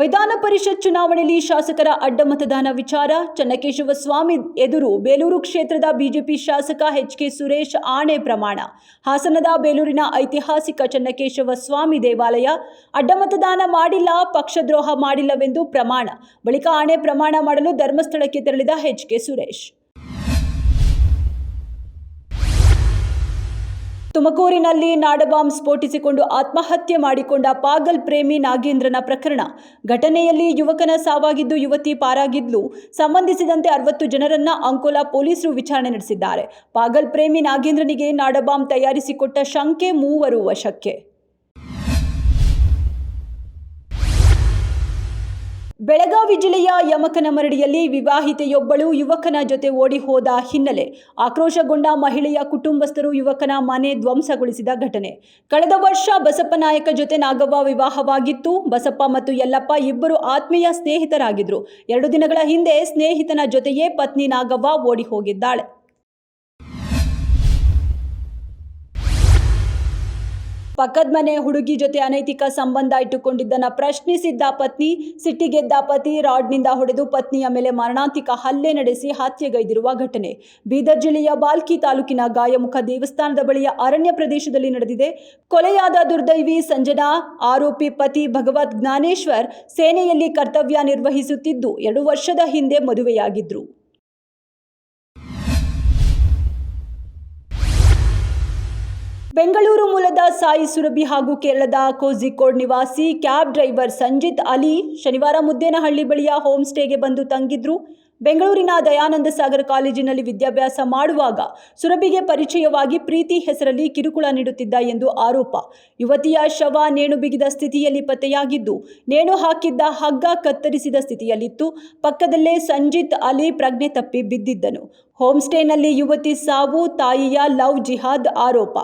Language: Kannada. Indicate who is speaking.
Speaker 1: ವಿಧಾನ ಪರಿಷತ್ ಚುನಾವಣೆಯಲ್ಲಿ ಶಾಸಕರ ಅಡ್ಡ ಮತದಾನ ವಿಚಾರ. ಚನ್ನಕೇಶವ ಸ್ವಾಮಿ ಎದುರು ಬೇಲೂರು ಕ್ಷೇತ್ರದ ಬಿಜೆಪಿ ಶಾಸಕ ಎಚ್.ಕೆ. ಸುರೇಶ್ ಆಣೆ ಪ್ರಮಾಣ. ಹಾಸನದ ಬೇಲೂರಿನ ಐತಿಹಾಸಿಕ ಚನ್ನಕೇಶವ ಸ್ವಾಮಿ ದೇವಾಲಯ ಅಡ್ಡ ಮತದಾನ ಮಾಡಿಲ್ಲ, ಪಕ್ಷದ್ರೋಹ ಮಾಡಿಲ್ಲವೆಂದು ಪ್ರಮಾಣ. ಬಳಿಕ ಆಣೆ ಪ್ರಮಾಣ ಮಾಡಲು ಧರ್ಮಸ್ಥಳಕ್ಕೆ ತೆರಳಿದ ಎಚ್.ಕೆ. ಸುರೇಶ್. ತುಮಕೂರಿನಲ್ಲಿ ನಾಡಬಾಂಬ್ ಸ್ಫೋಟಿಸಿಕೊಂಡು ಆತ್ಮಹತ್ಯೆ ಮಾಡಿಕೊಂಡ ಪಾಗಲ್ ಪ್ರೇಮಿ ನಾಗೇಂದ್ರನ ಪ್ರಕರಣ. ಘಟನೆಯಲ್ಲಿ ಯುವಕನ ಸಾವಾಗಿದ್ದು, ಯುವತಿ ಪಾರಾಗಿದ್ಲು. ಸಂಬಂಧಿಸಿದಂತೆ 60 ಜನರನ್ನ ಅಂಕೋಲಾ ಪೊಲೀಸರು ವಿಚಾರಣೆ ನಡೆಸಿದ್ದಾರೆ. ಪಾಗಲ್ ಪ್ರೇಮಿ ನಾಗೇಂದ್ರನಿಗೆ ನಾಡಬಾಂಬ್ ತಯಾರಿಸಿಕೊಟ್ಟ ಶಂಕೆ, 3 ವಶಕ್ಕೆ. ಬೆಳಗಾವಿ ಜಿಲ್ಲೆಯ ಯಮಕನಮರಡಿಯಲ್ಲಿ ವಿವಾಹಿತೆಯೊಬ್ಬಳು ಯುವಕನ ಜೊತೆ ಓಡಿ ಹೋದ ಹಿನ್ನೆಲೆ ಆಕ್ರೋಶಗೊಂಡ ಮಹಿಳೆಯ ಕುಟುಂಬಸ್ಥರು ಯುವಕನ ಮನೆ ಧ್ವಂಸಗೊಳಿಸಿದ ಘಟನೆ. ಕಳೆದ ವರ್ಷ ಬಸಪ್ಪ ನಾಯಕ ಜೊತೆ ನಾಗವ್ವ ವಿವಾಹವಾಗಿತ್ತು. ಬಸಪ್ಪ ಮತ್ತು ಯಲ್ಲಪ್ಪ ಇಬ್ಬರು ಆತ್ಮೀಯ ಸ್ನೇಹಿತರಾಗಿದ್ರು. 2 ದಿನಗಳ ಹಿಂದೆ ಸ್ನೇಹಿತನ ಜೊತೆಯೇ ಪತ್ನಿ ನಾಗವ್ವ ಓಡಿ ಹೋಗಿದ್ದಾಳೆ. ಪಕ್ಕದ ಮನೆ ಹುಡುಗಿ ಜೊತೆ ಅನೈತಿಕ ಸಂಬಂಧ ಇಟ್ಟುಕೊಂಡಿದ್ದನ್ನ ಪ್ರಶ್ನಿಸಿದ್ದ ಪತ್ನಿ, ಸಿಟ್ಟಿಗೆದ್ದ ಪತಿ ರಾಡ್ನಿಂದ ಹೊಡೆದು ಪತ್ನಿಯ ಮೇಲೆ ಮಾರಣಾಂತಿಕ ಹಲ್ಲೆ ನಡೆಸಿ ಹತ್ಯೆಗೈದಿರುವ ಘಟನೆ ಬೀದರ್ ಜಿಲ್ಲೆಯ ಬಾಲ್ಕಿ ತಾಲೂಕಿನ ಗಾಯಮುಖ ದೇವಸ್ಥಾನದ ಬಳಿಯ ಅರಣ್ಯ ಪ್ರದೇಶದಲ್ಲಿ ನಡೆದಿದೆ. ಕೊಲೆಯಾದ ದುರ್ದೈವಿ ಸಂಜನಾ, ಆರೋಪಿ ಪತಿ ಭಗವತ್ ಜ್ಞಾನೇಶ್ವರ್ ಸೇನೆಯಲ್ಲಿ ಕರ್ತವ್ಯ ನಿರ್ವಹಿಸುತ್ತಿದ್ದು 2 ವರ್ಷದ ಹಿಂದೆ ಮದುವೆಯಾಗಿದ್ರು. ಬೆಂಗಳೂರು ಮೂಲದ ಸಾಯಿ ಸುರಭಿ ಹಾಗೂ ಕೇರಳದ ಕೋಝಿಕೋಡ್ ನಿವಾಸಿ ಕ್ಯಾಬ್ ಡ್ರೈವರ್ ಸಂಜಿತ್ ಅಲಿ ಶನಿವಾರ ಮುದ್ದೇನಹಳ್ಳಿ ಬಳಿಯ ಹೋಮ್ ಸ್ಟೇಗೆ ಬಂದು ತಂಗಿದ್ರು. ಬೆಂಗಳೂರಿನ ದಯಾನಂದ ಸಾಗರ್ ಕಾಲೇಜಿನಲ್ಲಿ ವಿದ್ಯಾಭ್ಯಾಸ ಮಾಡುವಾಗ ಸುರಭಿಗೆ ಪರಿಚಯವಾಗಿ ಪ್ರೀತಿ ಹೆಸರಲ್ಲಿ ಕಿರುಕುಳ ನೀಡುತ್ತಿದ್ದ ಎಂದು ಆರೋಪ. ಯುವತಿಯ ಶವ ನೇಣು ಬಿಗಿದ ಸ್ಥಿತಿಯಲ್ಲಿ ಪತ್ತೆಯಾಗಿದ್ದು, ನೇಣು ಹಾಕಿದ್ದ ಹಗ್ಗ ಕತ್ತರಿಸಿದ ಸ್ಥಿತಿಯಲ್ಲಿತ್ತು. ಪಕ್ಕದಲ್ಲೇ ಸಂಜಿತ್ ಅಲಿ ಪ್ರಜ್ಞೆ ತಪ್ಪಿ ಬಿದ್ದಿದ್ದನು. ಹೋಮ್ ಸ್ಟೇನಲ್ಲಿ ಯುವತಿ ಸಾವು, ತಾಯಿಯ ಲವ್ ಜಿಹಾದ್ ಆರೋಪ.